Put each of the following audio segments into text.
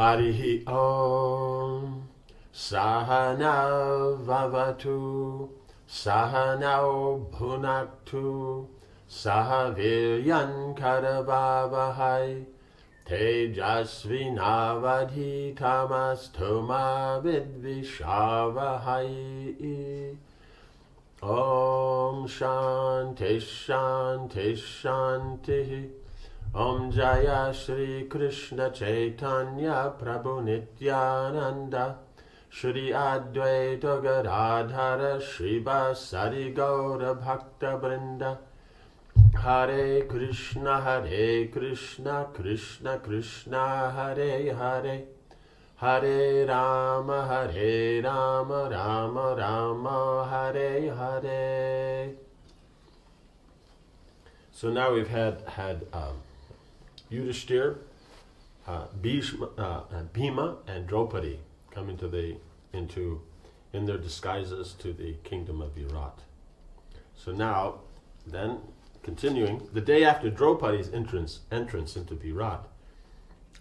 Harihi Om Sahana Vavatu Sahanao Bhunaktu Sahaviryan Karavavahai Tejasvinavadhitamastu vidvishavahai. Om Shanti Shanti Shanti. Om Jaya Shri Krishna Chaitanya Prabhu Nityananda Shri Advaita Gadadhara Shri Vasari Gaura Bhakta Vrinda. Hare Krishna Krishna Krishna Hare Hare Hare Rama Rama Rama Hare Hare. So now we've had Yudhishthir, Bhima, and Draupadi come in their disguises to the kingdom of Virat. So now, then, continuing, the day after Draupadi's entrance into Virat,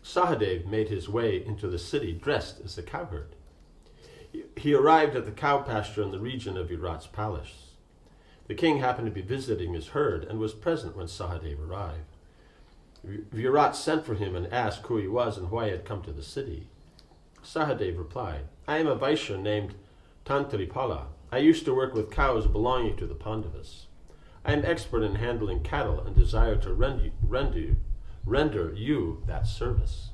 Sahadev made his way into the city dressed as a cowherd. He arrived at the cow pasture in the region of Virat's palace. The king happened to be visiting his herd and was present when Sahadev arrived. Virat sent for him and asked who he was and why he had come to the city. Sahadev replied, I am a Vaishya named Tantripala. I used to work with cows belonging to the Pandavas. I am expert in handling cattle and desire to render you that service.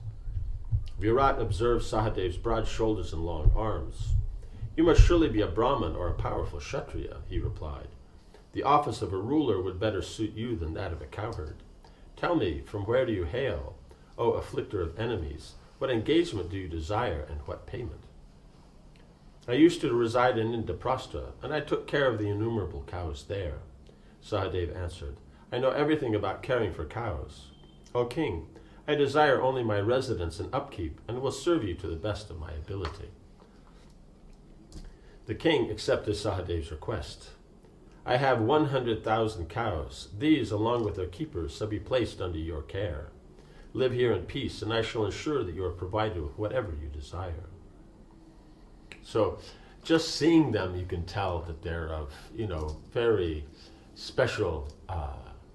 Virat observed Sahadev's broad shoulders and long arms. You must surely be a Brahmin or a powerful Kshatriya, he replied. The office of a ruler would better suit you than that of a cowherd. Tell me, from where do you hail, O afflictor of enemies? What engagement do you desire, and what payment? I used to reside in Indraprastha, and I took care of the innumerable cows there. Sahadev answered, I know everything about caring for cows. O king, I desire only my residence and upkeep, and will serve you to the best of my ability. The king accepted Sahadev's request. I have 100,000 cows. These, along with their keepers, shall be placed under your care. Live here in peace, and I shall ensure that you are provided with whatever you desire. So, just seeing them, you can tell that they're of, very special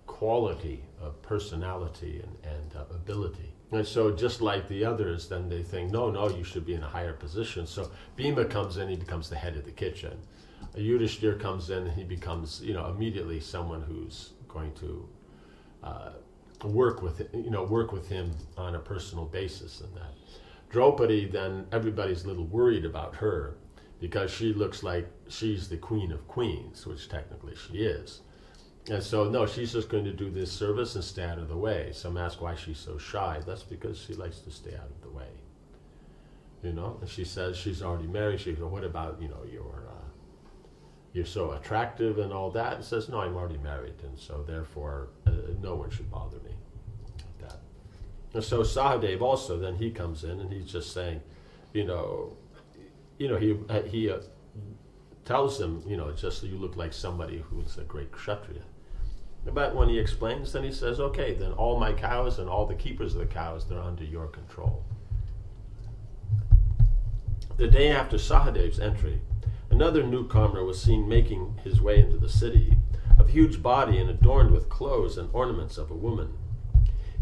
quality of personality and ability. And so, just like the others, then they think, no, you should be in a higher position. So, Bhima comes in, he becomes the head of the kitchen. Yudhishthir comes in and he becomes, immediately someone who's going to work with him on a personal basis and that. Draupadi, then everybody's a little worried about her because she looks like she's the queen of queens, which technically she is. And so, no, she's just going to do this service and stay out of the way. Some ask why she's so shy. That's because she likes to stay out of the way. And she says she's already married. She goes, what about, you're so attractive and all that. And says, no, I'm already married, and so therefore no one should bother me like that. And so Sahadev also, then he comes in and he's just saying, he tells him, just you look like somebody who's a great Kshatriya. But when he explains, then he says, okay, then all my cows and all the keepers of the cows, they're under your control. The day after Sahadev's entry, another newcomer was seen making his way into the city, of huge body and adorned with clothes and ornaments of a woman.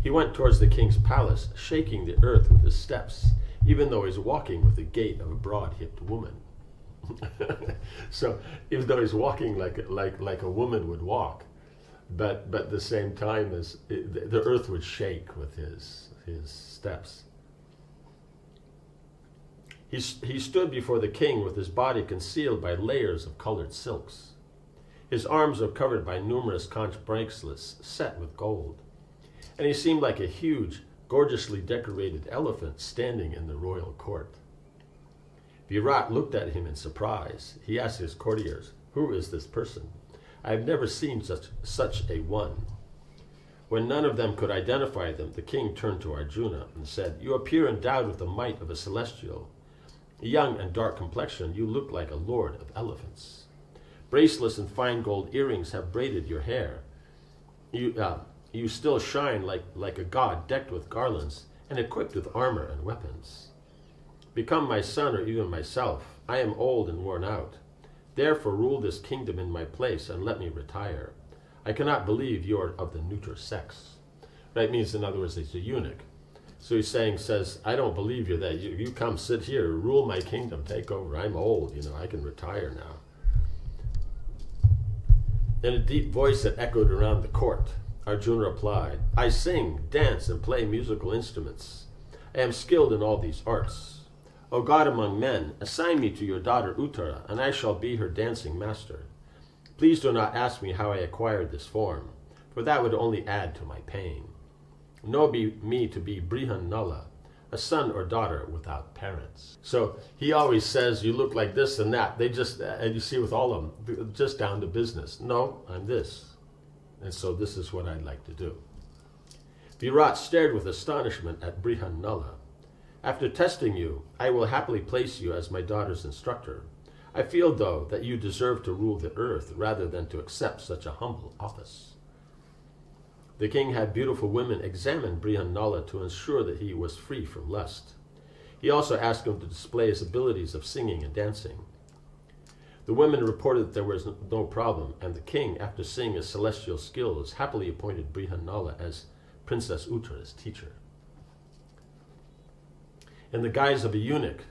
He went towards the king's palace, shaking the earth with his steps, even though he was walking with the gait of a broad-hipped woman. So, even though he's walking like a woman would walk, but at the same time as the earth would shake with his steps. He stood before the king with his body concealed by layers of colored silks. His arms were covered by numerous conch bracelets set with gold, and he seemed like a huge, gorgeously decorated elephant standing in the royal court. Virat looked at him in surprise. He asked his courtiers, who is this person? I have never seen such a one. When none of them could identify them, the king turned to Arjuna and said, you appear endowed with the might of a celestial. Young and dark complexioned, you look like a lord of elephants. Bracelets and fine gold earrings have braided your hair. You still shine like a god decked with garlands, and equipped with armor and weapons. Become my son or even myself. I am old and worn out. Therefore rule this kingdom in my place and let me retire. I cannot believe you are of the neuter sex. Right, means in other words, he's a eunuch. So he's says, I don't believe you that you come sit here, rule my kingdom, take over. I'm old, I can retire now. In a deep voice that echoed around the court, Arjuna replied, I sing, dance, and play musical instruments. I am skilled in all these arts. O God among men, assign me to your daughter Uttara, and I shall be her dancing master. Please do not ask me how I acquired this form, for that would only add to my pain. Know me to be Brihan-Nala, a son or daughter without parents. So he always says, you look like this and that. They just, and you see with all of them, just down to business. No, I'm this. And so this is what I'd like to do. Virat stared with astonishment at Brihan-Nala. After testing you, I will happily place you as my daughter's instructor. I feel, though, that you deserve to rule the earth rather than to accept such a humble office. The king had beautiful women examine Brihan-Nala to ensure that he was free from lust. He also asked him to display his abilities of singing and dancing. The women reported that there was no problem, and the king, after seeing his celestial skills, happily appointed Brihan-Nala as Princess Uttara's teacher. In the guise of a eunuch,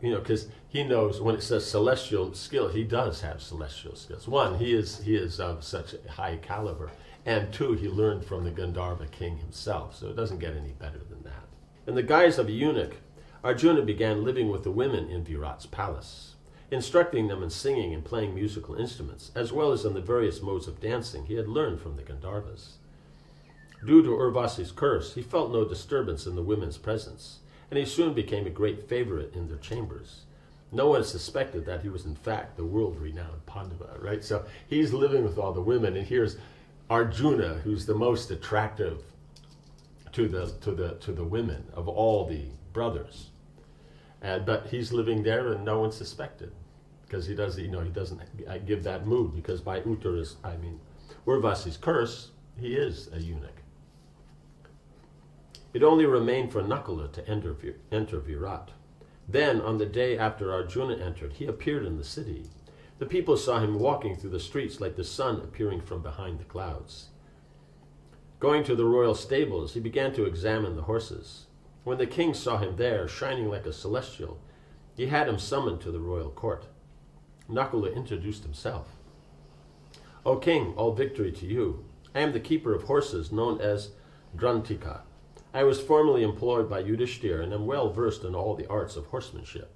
because he knows when it says celestial skill, he does have celestial skills. One, he is of such a high caliber. And two, he learned from the Gandharva king himself, so it doesn't get any better than that. In the guise of a eunuch, Arjuna began living with the women in Virat's palace, instructing them in singing and playing musical instruments, as well as in the various modes of dancing he had learned from the Gandharvas. Due to Urvasi's curse, he felt no disturbance in the women's presence, and he soon became a great favorite in their chambers. No one suspected that he was in fact the world-renowned Pandava, right? So he's living with all the women, and here's Arjuna, who's the most attractive to the women of all the brothers, but he's living there and no one suspected because he doesn't give that mood, because by Urvasi's curse, he is a eunuch. It only remained for Nakula to enter Virat. Then, on the day after Arjuna entered, he appeared in the city. The people saw him walking through the streets like the sun appearing from behind the clouds. Going to the royal stables, he began to examine the horses. When the king saw him there, shining like a celestial, he had him summoned to the royal court. Nakula introduced himself. O king, all victory to you. I am the keeper of horses known as Drantika. I was formerly employed by Yudhishthira and am well versed in all the arts of horsemanship.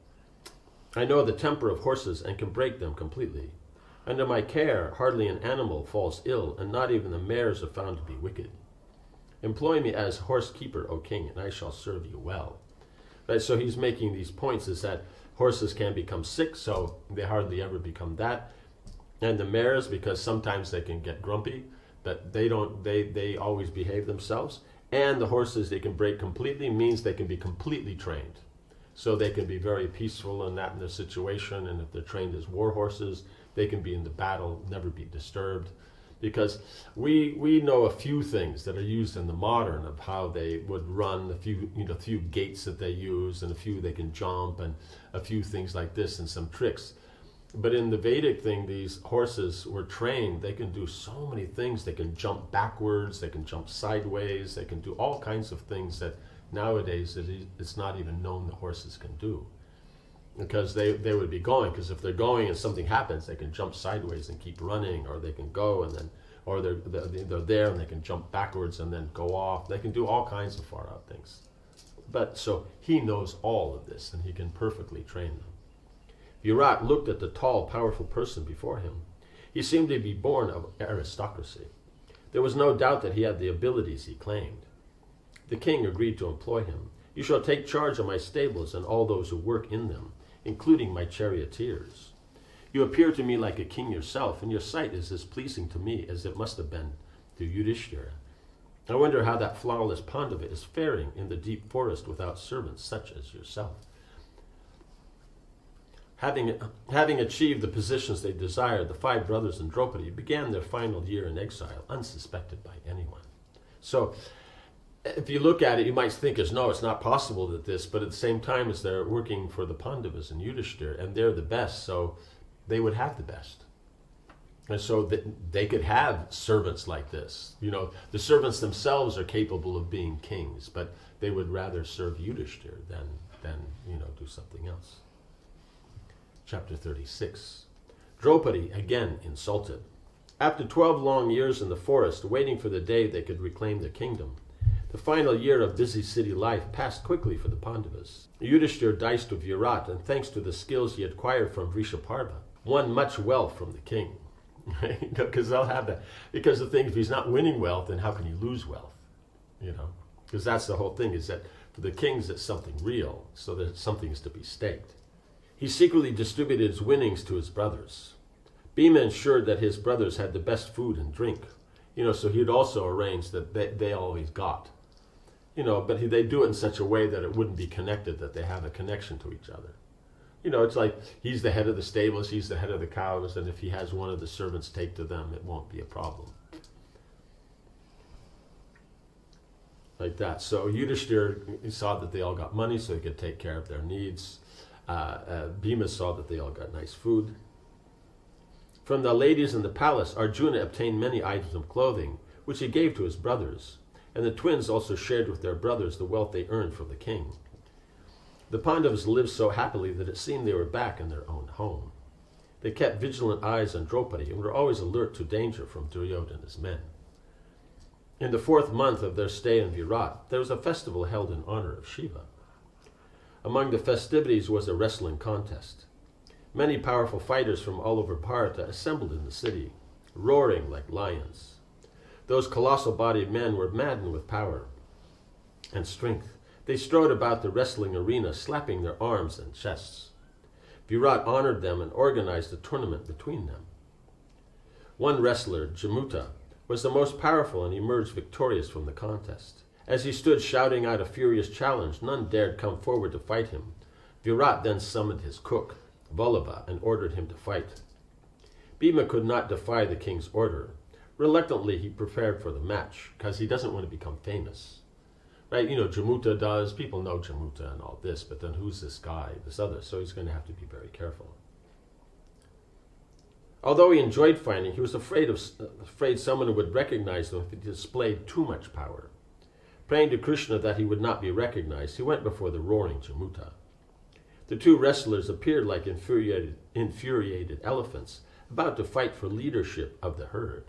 I know the temper of horses and can break them completely. Under my care, hardly an animal falls ill, and not even the mares are found to be wicked. Employ me as horse keeper, O king, and I shall serve you well. Right, so he's making these points is that horses can become sick, so they hardly ever become that. And the mares, because sometimes they can get grumpy, but they always behave themselves. And the horses they can break completely means they can be completely trained. So they can be very peaceful in their situation, and if they're trained as war horses, they can be in the battle, never be disturbed. Because we know a few things that are used in the modern of how they would run, a few gaits that they use, and a few they can jump, and a few things like this, and some tricks. But in the Vedic thing, these horses were trained. They can do so many things. They can jump backwards, they can jump sideways, they can do all kinds of things that nowadays it's not even known the horses can do. Because they would be going, because if they're going and something happens, they can jump sideways and keep running, or they can go and then, or they're there and they can jump backwards and then go off. They can do all kinds of far out things. But so he knows all of this, and he can perfectly train them. Virat looked at the tall, powerful person before him. He seemed to be born of aristocracy. There was no doubt that he had the abilities he claimed. The king agreed to employ him. You shall take charge of my stables and all those who work in them, including my charioteers. You appear to me like a king yourself, and your sight is as pleasing to me as it must have been to Yudhishthira. I wonder how that flawless Pandava is faring in the deep forest without servants such as yourself. Having achieved the positions they desired, the 5 brothers and Draupadi began their final year in exile, unsuspected by anyone. So if you look at it, you might think as no, it's not possible that this, but at the same time as they're working for the Pandavas and Yudhishthir, and they're the best, so they would have the best. And so that they could have servants like this. You know, the servants themselves are capable of being kings, but they would rather serve Yudhishthir than do something else. Chapter 36. Draupadi again insulted. After 12 long years in the forest, waiting for the day they could reclaim their kingdom, the final year of busy city life passed quickly for the Pandavas. Yudhishthir diced with Virat, and thanks to the skills he acquired from Vrishaparva, won much wealth from the king. Because they'll have that. Because the thing, if he's not winning wealth, then how can he lose wealth? Because that's the whole thing, is that for the kings it's something real, so that something is to be staked. He secretly distributed his winnings to his brothers. Bhima ensured that his brothers had the best food and drink, so he'd also arrange that they always got. But they do it in such a way that it wouldn't be connected, that they have a connection to each other. It's like he's the head of the stables, he's the head of the cows, and if he has one of the servants take to them, it won't be a problem. Like that. So Yudhishthir, he saw that they all got money so he could take care of their needs. Bhima saw that they all got nice food. From the ladies in the palace, Arjuna obtained many items of clothing, which he gave to his brothers, and the twins also shared with their brothers the wealth they earned from the king. The Pandavas lived so happily that it seemed they were back in their own home. They kept vigilant eyes on Draupadi and were always alert to danger from Duryodhana and his men. In the 4th month of their stay in Virat, there was a festival held in honor of Shiva. Among the festivities was a wrestling contest. Many powerful fighters from all over Bharata assembled in the city, roaring like lions. Those colossal-bodied men were maddened with power and strength. They strode about the wrestling arena, slapping their arms and chests. Virat honored them and organized a tournament between them. One wrestler, Jamuta, was the most powerful and emerged victorious from the contest. As he stood shouting out a furious challenge, none dared come forward to fight him. Virat then summoned his cook, Vallabha, and ordered him to fight. Bhima could not defy the king's order. Reluctantly, he prepared for the match, because he doesn't want to become famous. Right, Jamuta does. People know Jamuta and all this, but then who's this guy, this other? So he's going to have to be very careful. Although he enjoyed fighting, he was afraid someone would recognize him if he displayed too much power. Praying to Krishna that he would not be recognized, he went before the roaring Jamuta. The two wrestlers appeared like infuriated elephants, about to fight for leadership of the herd.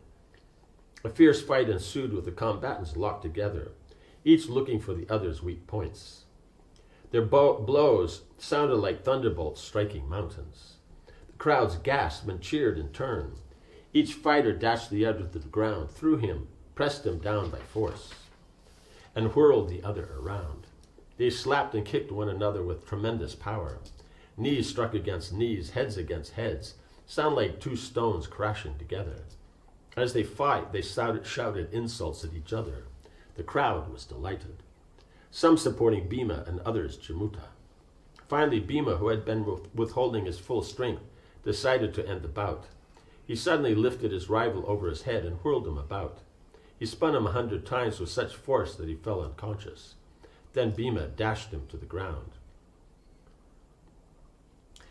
A fierce fight ensued with the combatants locked together, each looking for the other's weak points. Their blows sounded like thunderbolts striking mountains. The crowds gasped and cheered in turn. Each fighter dashed the other to the ground, threw him, pressed him down by force, and whirled the other around. They slapped and kicked one another with tremendous power. Knees struck against knees, heads against heads, sound like two stones crashing together. As they fought, they shouted insults at each other. The crowd was delighted, some supporting Bhima and others Jamuta. Finally, Bhima, who had been withholding his full strength, decided to end the bout. He suddenly lifted his rival over his head and whirled him about. He spun him 100 times with such force that he fell unconscious. Then Bhima dashed him to the ground.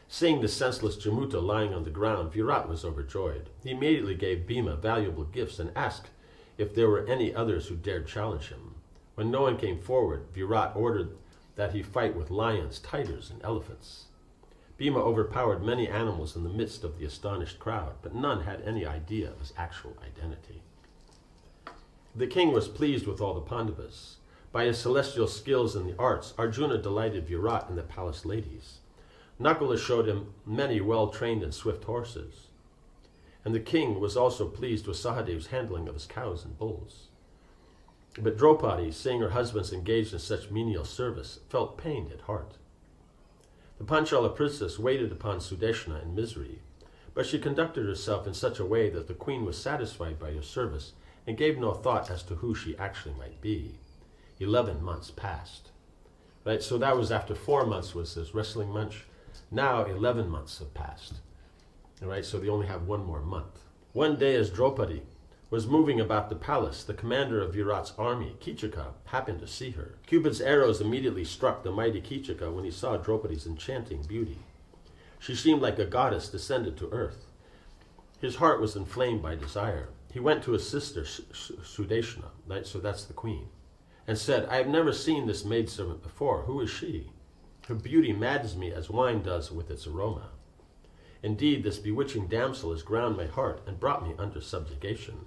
Seeing the senseless Jamuta lying on the ground, Virat was overjoyed. He immediately gave Bhima valuable gifts and asked if there were any others who dared challenge him. When no one came forward, Virat ordered that he fight with lions, tigers, and elephants. Bhima overpowered many animals in the midst of the astonished crowd, but none had any idea of his actual identity. The king was pleased with all the Pandavas. By his celestial skills in the arts, Arjuna delighted Virat and the palace ladies. Nakula showed him many well-trained and swift horses. And the king was also pleased with Sahadev's handling of his cows and bulls. But Draupadi, seeing her husbands engaged in such menial service, felt pained at heart. The Panchala princess waited upon Sudeshna in misery, but she conducted herself in such a way that the queen was satisfied by her service and gave no thought as to who she actually might be. 11 months passed. Right, so that was after 4 months was this wrestling match. Now 11 months have passed. All right, so they only have 1 more month. One day as Draupadi was moving about the palace, the commander of Virat's army, Kichika, happened to see her. Cupid's arrows immediately struck the mighty Kichika when he saw Draupadi's enchanting beauty. She seemed like a goddess descended to earth. His heart was inflamed by desire. He went to his sister, Sudeshna, so that's the queen, and said, I have never seen this maidservant before. Who is she? Her beauty maddens me as wine does with its aroma. Indeed, this bewitching damsel has ground my heart and brought me under subjugation.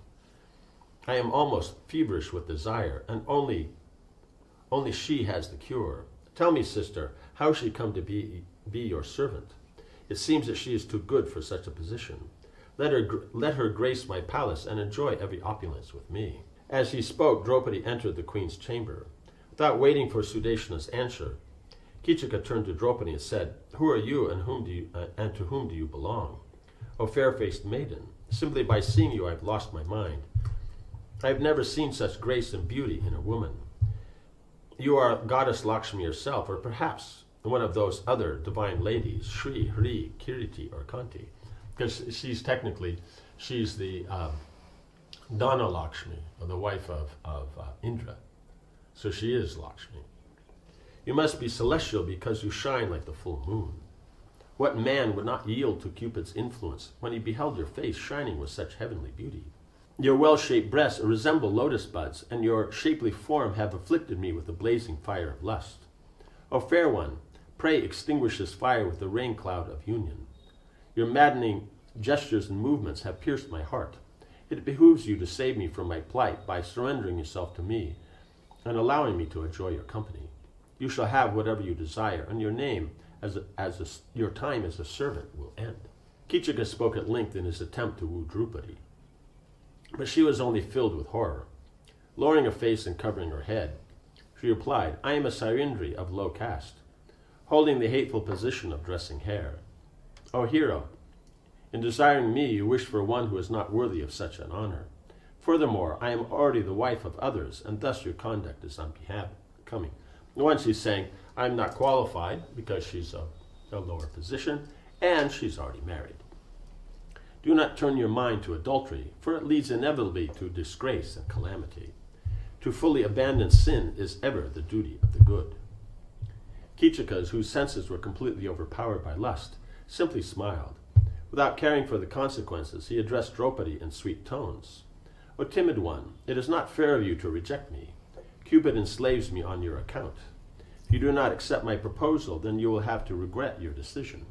I am almost feverish with desire, and only she has the cure. Tell me, sister, how she come to be your servant? It seems that she is too good for such a position. Let her grace my palace and enjoy every opulence with me. As he spoke, Draupadi entered the queen's chamber. Without waiting for Sudeshna's answer, Kichika turned to Draupadi and said, Who are you and to whom do you belong? O fair-faced maiden, simply by seeing you I have lost my mind. I have never seen such grace and beauty in a woman. You are goddess Lakshmi herself, or perhaps one of those other divine ladies, Shri, Hri, Kiriti, or Kanti. Because she's the Dana Lakshmi, or the wife of Indra. So she is Lakshmi. You must be celestial because you shine like the full moon. What man would not yield to Cupid's influence when he beheld your face shining with such heavenly beauty? Your well-shaped breasts resemble lotus buds, and your shapely form have afflicted me with the blazing fire of lust. O fair one, pray extinguish this fire with the rain cloud of union. Your maddening gestures and movements have pierced my heart. It behooves you to save me from my plight by surrendering yourself to me and allowing me to enjoy your company. You shall have whatever you desire, and your your time as a servant will end. Kichika spoke at length in his attempt to woo Draupadi, but she was only filled with horror. Lowering her face and covering her head, she replied, I am a Sairindri of low caste, holding the hateful position of dressing hair. O hero, in desiring me, you wish for one who is not worthy of such an honor. Furthermore, I am already the wife of others, and thus your conduct is unbecoming. One, she's saying, I'm not qualified because she's a lower position, and she's already married. Do not turn your mind to adultery, for it leads inevitably to disgrace and calamity. To fully abandon sin is ever the duty of the good. Kichika, whose senses were completely overpowered by lust, simply smiled. Without caring for the consequences, he addressed Draupadi in sweet tones. O timid one, it is not fair of you to reject me. Cupid enslaves me on your account. If you do not accept my proposal, then you will have to regret your decision.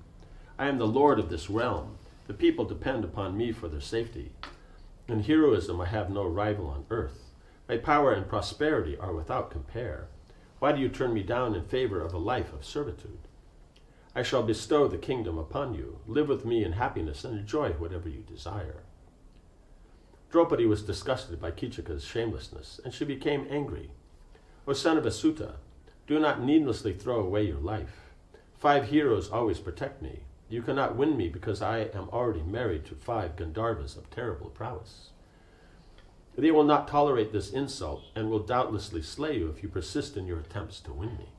I am the lord of this realm. The people depend upon me for their safety. In heroism I have no rival on earth. My power and prosperity are without compare. Why do you turn me down in favor of a life of servitude? I shall bestow the kingdom upon you. Live with me in happiness and enjoy whatever you desire. Draupadi was disgusted by Kichika's shamelessness, and she became angry. O son of Asuta, do not needlessly throw away your life. 5 heroes always protect me. You cannot win me because I am already married to 5 Gandharvas of terrible prowess. They will not tolerate this insult and will doubtlessly slay you if you persist in your attempts to win me.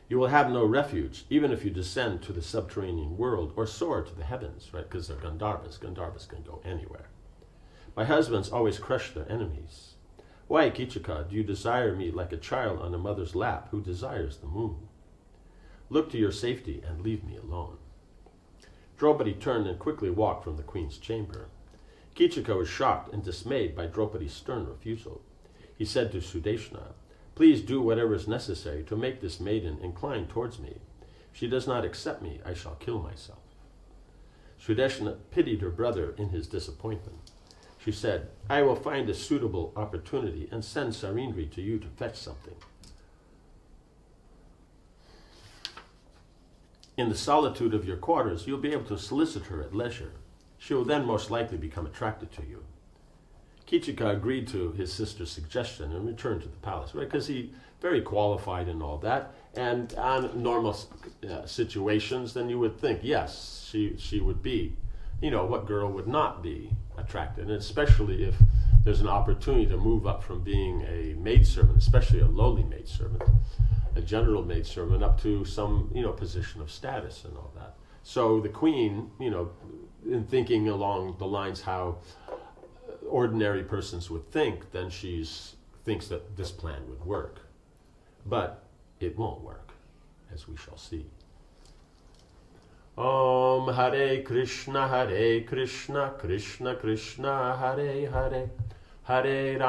You will have no refuge, even if you descend to the subterranean world or soar to the heavens, right? Because they're Gandharvas. Gandharvas can go anywhere. My husbands always crush their enemies. Why, Kichika, do you desire me like a child on a mother's lap who desires the moon? Look to your safety and leave me alone. Draupadi turned and quickly walked from the queen's chamber. Kichika was shocked and dismayed by Draupadi's stern refusal. He said to Sudeshna, Please do whatever is necessary to make this maiden incline towards me. If she does not accept me, I shall kill myself. Sudeshna pitied her brother in his disappointment. She said, I will find a suitable opportunity and send Sarindri to you to fetch something. In the solitude of your quarters, you'll be able to solicit her at leisure. She will then most likely become attracted to you. Kichika agreed to his sister's suggestion and returned to the palace, right? Because he's very qualified and all that. And on normal situations, then you would think, yes, she would be. You know, what girl would not be attracted? And especially if there's an opportunity to move up from being a maidservant, especially a lowly maidservant, a general maidservant, up to some, position of status and all that. So the queen, in thinking along the lines how ordinary persons would think, then thinks that this plan would work. But it won't work, as we shall see. Om Hare Krishna, Krishna Krishna, Hare Hare, Hare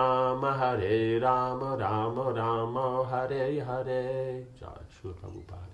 Rama, Rama Rama, Hare Hare. Jai Srila Prabhupada.